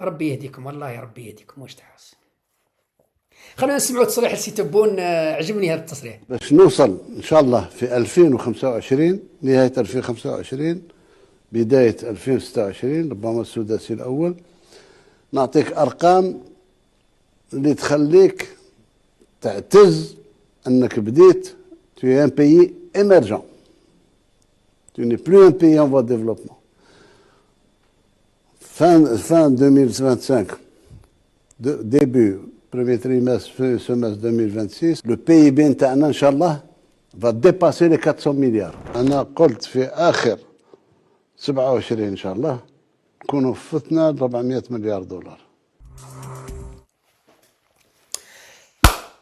ربي يهديكم، والله يا ربي يهديكم. واش تحس؟ خلينا نسمعوا تصريح السي تبون. عجبني هذا التصريح. باش نوصل إن شاء الله في 2025، نهاية 2025 بداية 2026 ربما السداسي الأول، نعطيك أرقام اللي تخليك تعتز أنك بديت. Tu es un pays émergent. Tu n'es plus un pays en voie de développement. Fin 2025, début premier trimestre, semestre 2026, le PIB نتاعنا إن شاء الله va dépasser les 400 مليار. أنا قلت في آخر 27 إن شاء الله نكونوا فتنا 400 مليار دولار.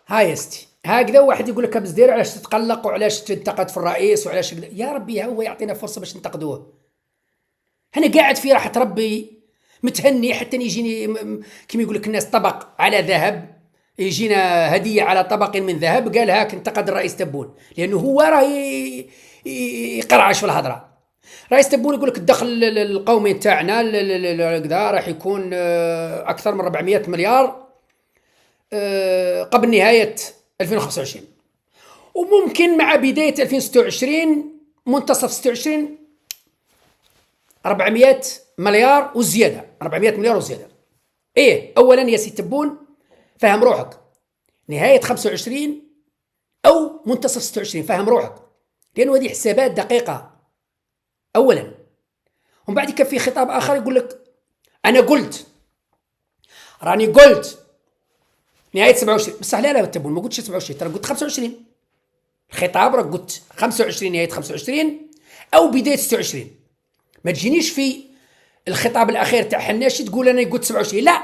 هاي استي هكذا واحد يقول لك بزدير علاش تتقلق وعلاش تنتقد في الرئيس وعلاش يا ربي هو يعطينا فرصه باش ننتقدوه. انا قاعد في راحه ربي متهني حتى يجيني كما يقول لك الناس طبق على ذهب، يجينا هديه على طبق من ذهب. قال هاك انتقد الرئيس تبون لانه هو راه يقرعش في الهضره. رئيس تبون يقول لك الدخل القومي تاعنا كذا راح يكون اكثر من 400 مليار قبل نهايه 2025، وممكن مع بدايه 2026 منتصف 26 400 مليار وزياده. 400 مليار وزياده. ايه اولا يا سي تبون فهم روحك، نهايه 25 او منتصف 26 فهم روحك، لانه هذه حسابات دقيقه اولا. ومن بعد كان في خطاب اخر يقول لك انا قلت راني قلت نهايه 27 بصح. لا تبون ما قلتش 27، ترى قلت 25. الخطاب راه قلت 25 نهايه 25 او بدايه 26. ما تجينيش في الخطاب الاخير تاع حناشي تقول انا قلت 27. لا،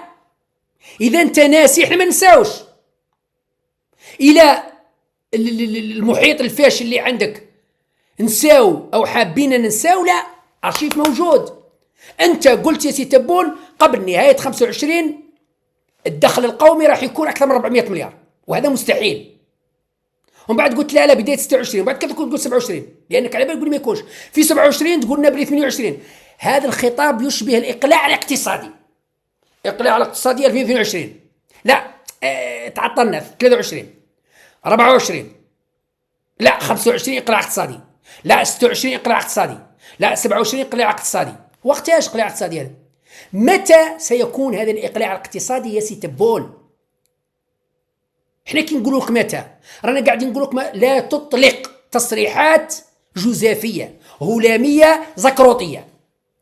اذا انت ناسي احنا ما نساوش. الى المحيط الفاشل اللي عندك نساو او حابين ننساو، لا، ارشيف موجود. انت قلت يا سي تبون قبل نهايه 25 الدخل القومي راح يكون اكثر من 400 مليار، وهذا مستحيل. ومن بعد قلت لا بدايه 26، وبعد كذا تقول 27 لانك على بالك تقول ما يكونش في 27 تقولنا بلي 28. هذا الخطاب يشبه الاقلاع الاقتصادي. اقلاع الاقتصادي 2022. لا تعطلنا في 23 24. لا 25 اقلاع اقتصادي. لا 26 اقلاع اقتصادي. لا 27 اقلاع اقتصادي. وقتاش اقلاع اقتصادي هذا؟ متى سيكون هذا الاقلاع الاقتصادي يا سي تبون؟ احنا كي نقول لك متى، رانا قاعدين نقول لك لا تطلق تصريحات جزافيه هلاميه زكروطيه.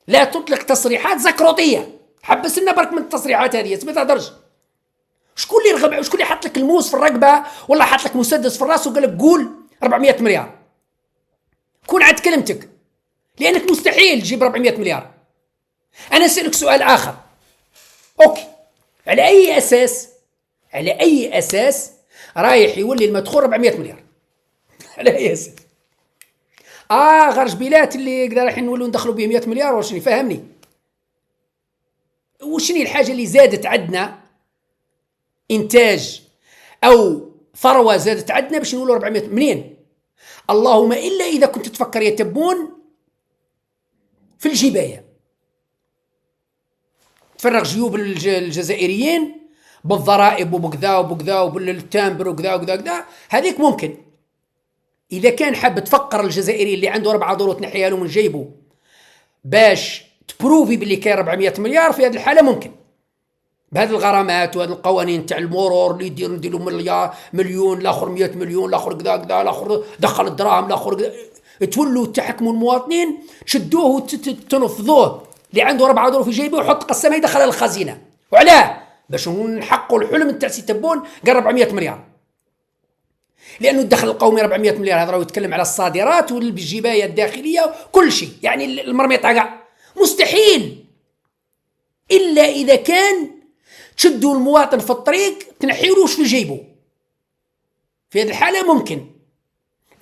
لا تطلق تصريحات زكروطيه. حبس لنا برك من التصريحات هذه، ما تهدرش. شكون اللي رغب؟ شكون اللي حط لك الموس في الرقبه ولا حط لك مسدس في الراس وقال لك قول 400 مليار؟ كون عاد كلمتك، لانك مستحيل تجيب 400 مليار. انا اسالك سؤال اخر. اوكي، على اي اساس، على اي اساس رايح يولي المدخول 400 مليار؟ على اي اساس؟ غرجبيلات اللي كذا رايحين نولوا ندخلوا به 100 مليار ولا شنو؟ فهمني. وشني الحاجه اللي زادت عندنا انتاج او ثروه زادت عندنا باش نقولوا 400 منين؟ اللهم الا اذا كنت تفكر يا تبون في الجبايه، تفرغ جيوب الجزائريين بالضرائب وبكذا وبكذا وبالتامبر وكذا وكذا كذا، هذيك ممكن. اذا كان حاب تفكر الجزائري اللي عنده 4 دور تنحيها له من جيبه باش تبروفي باللي كاين 400 مليار، في هذه الحاله ممكن بهذه الغرامات وهذه القوانين تاع المرور اللي نديروا مليون، الاخر 100 مليون، الاخر كذا كذا، الاخر دخل الدراهم، الاخر تولوا تحكموا المواطنين، تشدوه وتنفضوه اللي عنده 4 دور في جيبه ويحط قسمه يدخلها للخزينه. وعلاه؟ باش نحققوا الحلم تاع سي تبون قال 400 مليار، لانه الدخل القومي 400 مليار. هذا راه يتكلم على الصادرات والجبايه الداخليه كل شيء، يعني المرميطه كاع. مستحيل الا اذا كان تشدوا المواطن في الطريق تنحيولوش في جيبه، في هذه الحاله ممكن.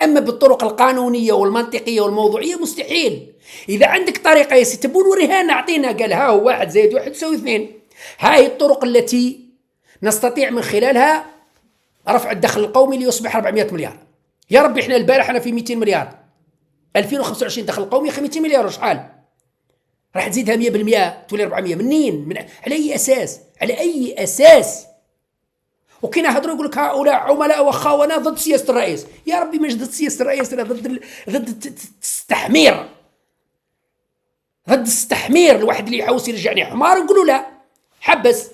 اما بالطرق القانونيه والمنطقيه والموضوعيه مستحيل. اذا عندك طريقه يا سي تبون وريها لنا، اعطينا. قال ها هو 1 زائد 1 يساوي 2. هاي الطرق التي نستطيع من خلالها رفع الدخل القومي ليصبح 400 مليار. يا ربي احنا البارح انا في 200 مليار، 2025 دخل القومي 200 مليار وشحال. راح تزيدها 100% تولي 400. منين؟ على أي أساس؟ على أي أساس؟ وكاين يهضروا يقول لك هؤلاء عملاء وخونة ضد سياسة الرئيس. يا ربي مش ضد سياسة الرئيس، أنا ضد التحمير، ضد التحمير. الواحد اللي يحوس يرجعني حمار نقولوا لا حبس.